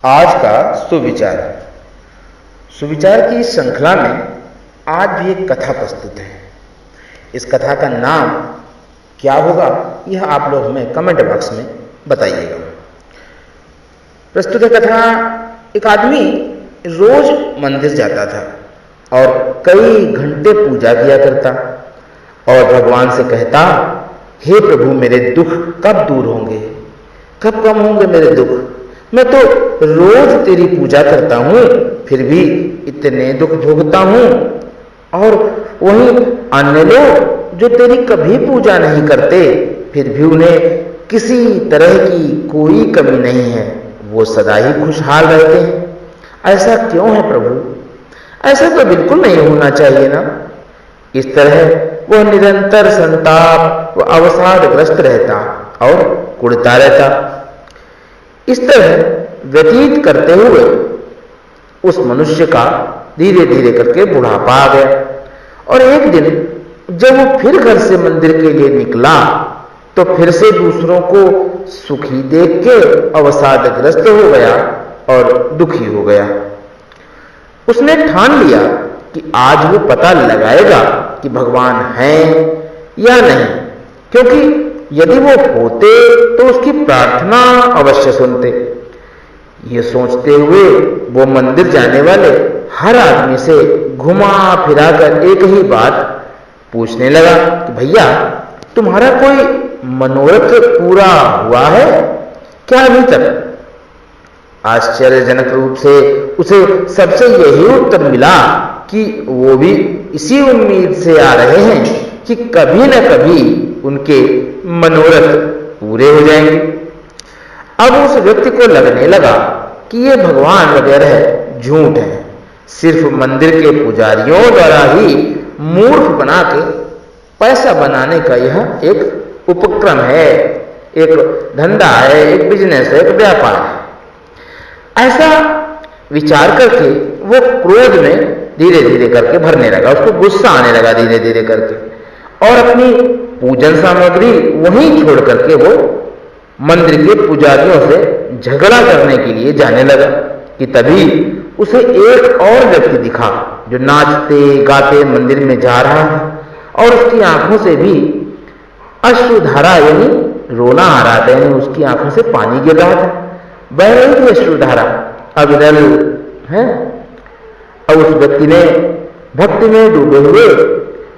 आज का सुविचार। सुविचार की इस श्रृंखला में आज भी एक कथा प्रस्तुत है। इस कथा का नाम क्या होगा यह आप लोग हमें कमेंट बॉक्स में बताइएगा। प्रस्तुत कथा, एक आदमी रोज मंदिर जाता था और कई घंटे पूजा किया करता और भगवान से कहता, हे प्रभु, मेरे दुख कब दूर होंगे, कब कम होंगे मेरे दुख। मैं तो रोज तेरी पूजा करता हूँ, फिर भी इतने दुख भोगता हूँ। और वहीं अन्य लोग जो तेरी कभी पूजा नहीं करते, फिर भी उन्हें किसी तरह की कोई कमी नहीं है, वो सदा ही खुशहाल रहते हैं। ऐसा क्यों है प्रभु? ऐसा तो बिल्कुल नहीं होना चाहिए ना। इस तरह वह निरंतर संताप व अवसादग्रस्त रहता और कुढ़ता रहता। इस तरह व्यतीत करते हुए उस मनुष्य का धीरे धीरे करके बुढ़ापा आ गया। और एक दिन जब वो फिर घर से मंदिर के लिए निकला तो फिर से दूसरों को सुखी देख के अवसादग्रस्त हो गया और दुखी हो गया। उसने ठान लिया कि आज वो पता लगाएगा कि भगवान हैं या नहीं, क्योंकि यदि वो होते तो उसकी प्रार्थना अवश्य सुनते। ये सोचते हुए वो मंदिर जाने वाले हर आदमी से घुमा फिरा कर एक ही बात पूछने लगा कि भैया, तुम्हारा कोई मनोरथ पूरा हुआ है क्या अभी तक? आश्चर्यजनक रूप से उसे सबसे यही उत्तर मिला कि वो भी इसी उम्मीद से आ रहे हैं कि कभी न कभी उनके मनोरथ पूरे हो जाएंगे। अब उस व्यक्ति को लगने लगा कि ये भगवान वगैरह झूठ है, सिर्फ मंदिर के पुजारियों द्वारा ही मूर्ख बना के पैसा बनाने का यह एक उपक्रम है, एक धंधा है, एक बिजनेस है, एक व्यापार है। ऐसा विचार करके वो क्रोध में धीरे धीरे करके भरने लगा, उसको गुस्सा आने लगा धीरे धीरे करके, और अपनी पूजन सामग्री वहीं छोड़ करके वो मंदिर के पुजारियों से झगड़ा करने के लिए जाने लगा कि तभी उसे एक और व्यक्ति दिखा जो नाचते गाते मंदिर में जा रहा है और उसकी आंखों से भी अश्रुधारा यानी रोना आ रहा था, यानी उसकी आंखों से पानी गिर रहा था, बह रही थी अश्रुधारा अविरल है। और उस व्यक्ति ने भक्ति में डूबे हुए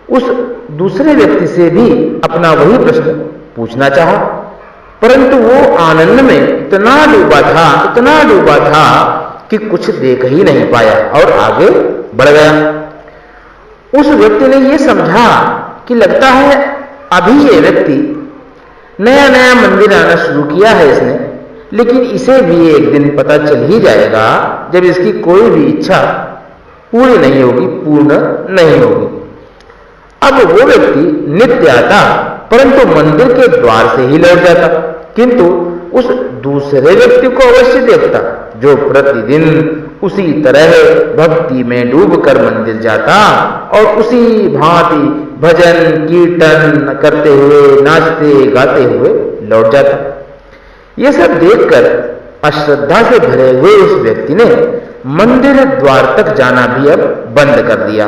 उस दूसरे व्यक्ति से भी अपना वही प्रश्न पूछना चाहा, परंतु वो आनंद में इतना डूबा था कि कुछ देख ही नहीं पाया और आगे बढ़ गया। उस व्यक्ति ने ये समझा कि लगता है अभी ये व्यक्ति नया नया मंदिर आना शुरू किया है इसने, लेकिन इसे भी एक दिन पता चल ही जाएगा जब इसकी कोई भी इच्छा पूरी नहीं होगी, पूर्ण नहीं होगी। अब वो व्यक्ति नित्य आता परंतु मंदिर के द्वार से ही लौट जाता, किंतु उस दूसरे व्यक्ति को अवश्य देखता जो प्रतिदिन उसी तरह भक्ति में डूबकर मंदिर जाता और उसी भांति भजन कीर्तन करते हुए नाचते गाते हुए लौट जाता। ये सब देखकर अश्रद्धा से भरे हुए उस व्यक्ति ने मंदिर द्वार तक जाना भी अब बंद कर दिया।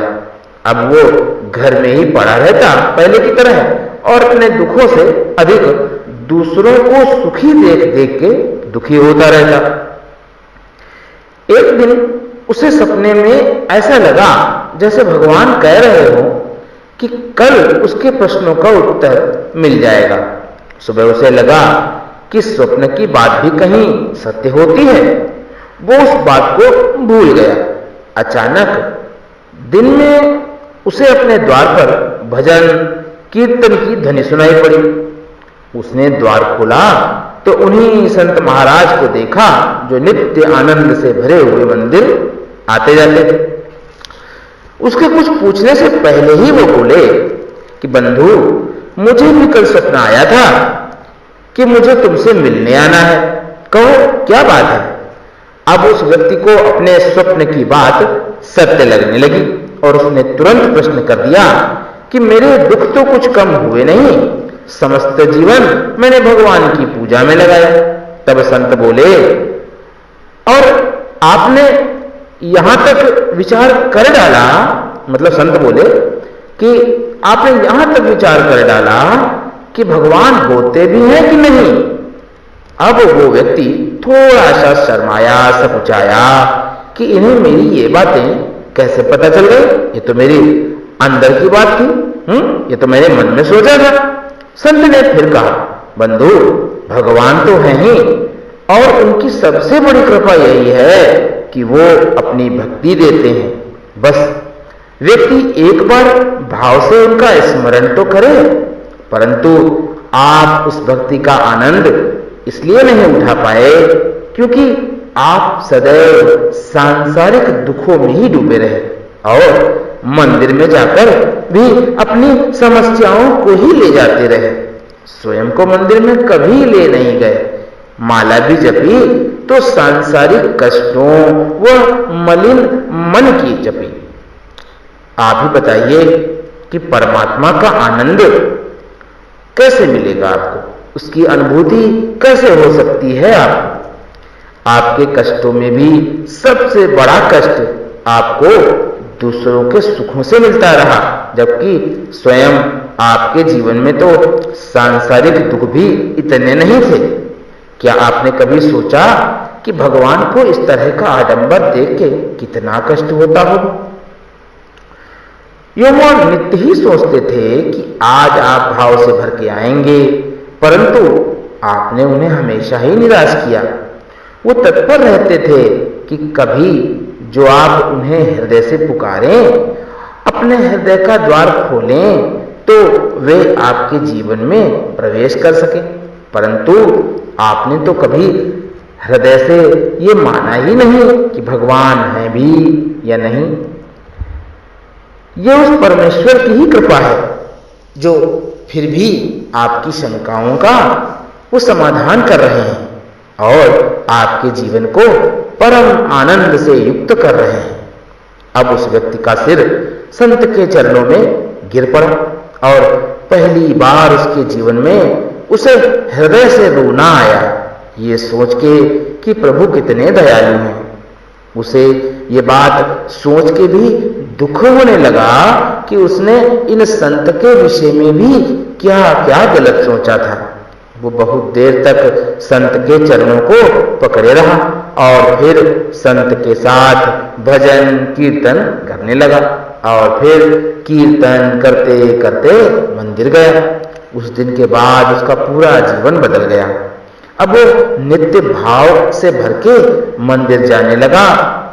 अब वो घर में ही पड़ा रहता पहले की तरह और अपने दुखों से अधिक दूसरों को सुखी देख देख के दुखी होता रहता। एक दिन उसे सपने में ऐसा लगा जैसे भगवान कह रहे हो कि कल उसके प्रश्नों का उत्तर मिल जाएगा। सुबह उसे लगा कि स्वप्न की बात भी कहीं सत्य होती है। वो उस बात को भूल गया। अचानक दिन में उसे अपने द्वार पर भजन कीर्तन की ध्वनि सुनाई पड़ी। उसने द्वार खोला तो उन्हीं संत महाराज को देखा जो नित्य आनंद से भरे हुए मंदिर आते जाते थे। उसके कुछ पूछने से पहले ही वो बोले कि बंधु, मुझे भी कल स्वप्न आया था कि मुझे तुमसे मिलने आना है, कहो क्या बात है। अब उस व्यक्ति को अपने स्वप्न की बात सत्य लगने लगी और उसने तुरंत प्रश्न कर दिया कि मेरे दुख तो कुछ कम हुए नहीं, समस्त जीवन मैंने भगवान की पूजा में लगाया। तब संत बोले, और आपने यहां तक विचार कर डाला, मतलब संत बोले कि आपने यहां तक विचार कर डाला कि भगवान होते भी हैं कि नहीं। अब वो व्यक्ति थोड़ा सा शर्माया, सकुचाया कि इन्हें मेरी ये बातें कैसे पता चल गई, ये तो मेरी अंदर की बात थी, ये तो मैंने मन में सोचा था। संत ने फिर कहा, बंधु भगवान तो हैं ही, और उनकी सबसे बड़ी कृपा यही है कि वो अपनी भक्ति देते हैं। बस व्यक्ति एक बार भाव से उनका स्मरण तो करे, परंतु आप उस भक्ति का आनंद इसलिए नहीं उठा पाए क्योंकि आप सदैव सांसारिक दुखों में ही डूबे रहे और मंदिर में जाकर भी अपनी समस्याओं को ही ले जाते रहे। स्वयं को मंदिर में कभी ले नहीं गए। माला भी जपी तो सांसारिक कष्टों व मलिन मन की जपी। आप ही बताइए कि परमात्मा का आनंद कैसे मिलेगा आपको, उसकी अनुभूति कैसे हो सकती है आपके कष्टों में भी सबसे बड़ा कष्ट आपको दूसरों के सुखों से मिलता रहा, जबकि स्वयं आपके जीवन में तो सांसारिक दुख भी इतने नहीं थे। क्या आपने कभी सोचा कि भगवान को इस तरह का आडंबर देख के कितना कष्ट होता होगा? योगवान नित्य ही सोचते थे कि आज आप भाव से भर के आएंगे, परंतु आपने उन्हें हमेशा ही निराश किया। वो तत्पर रहते थे कि कभी जो आप उन्हें हृदय से पुकारें, अपने हृदय का द्वार खोलें, तो वे आपके जीवन में प्रवेश कर सकें। परंतु आपने तो कभी हृदय से ये माना ही नहीं कि भगवान है भी या नहीं। ये उस परमेश्वर की ही कृपा है जो फिर भी आपकी शंकाओं का वो समाधान कर रहे हैं और आपके जीवन को परम आनंद से युक्त कर रहे हैं। अब उस व्यक्ति का सिर संत के चरणों में गिर पड़ा और पहली बार उसके जीवन में उसे हृदय से रोना आया, ये सोच के कि प्रभु कितने दयालु हैं। उसे ये बात सोच के भी दुख होने लगा कि उसने इन संत के विषय में भी क्या क्या गलत सोचा था। वो बहुत देर तक संत के चरणों को पकड़े रहा और फिर संत के साथ भजन कीर्तन करने लगा और फिर कीर्तन करते करते मंदिर गया। उस दिन के बाद उसका पूरा जीवन बदल गया। अब वो नित्य भाव से भर के मंदिर जाने लगा।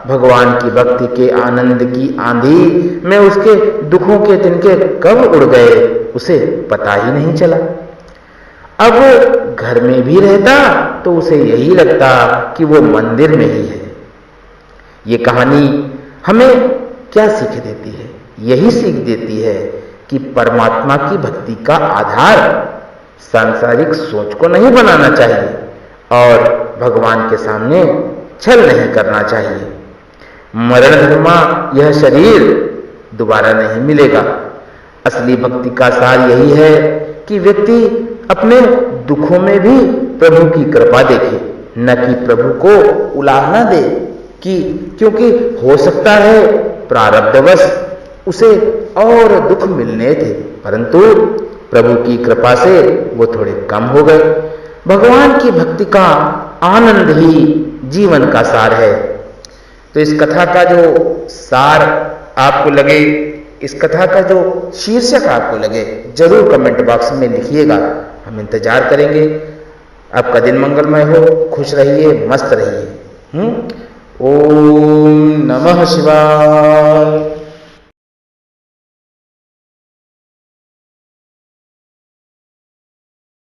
भगवान की भक्ति के आनंद की आंधी में उसके दुखों के तिनके कब उड़ गए उसे पता ही नहीं चला। अब वो घर में भी रहता तो उसे यही लगता कि वो मंदिर में ही है। ये कहानी हमें क्या सीख देती है? यही सीख देती है कि परमात्मा की भक्ति का आधार सांसारिक सोच को नहीं बनाना चाहिए और भगवान के सामने छल नहीं करना चाहिए। मरण धर्मा यह शरीर दोबारा नहीं मिलेगा। असली भक्ति का सार यही है कि व्यक्ति अपने दुखों में भी प्रभु की कृपा देखे, न कि प्रभु को उलाहना दे कि क्योंकि हो सकता है प्रारब्धवश उसे और दुख मिलने थे, परंतु प्रभु की कृपा से वो थोड़े कम हो गए। भगवान की भक्ति का आनंद ही जीवन का सार है। तो इस कथा का जो सार आपको लगे, इस कथा का जो शीर्षक आपको लगे, जरूर कमेंट बॉक्स में लिखिएगा, हम इंतजार करेंगे। आपका दिन मंगलमय हो, खुश रहिए, मस्त रहिए। ओम नमः शिवाय।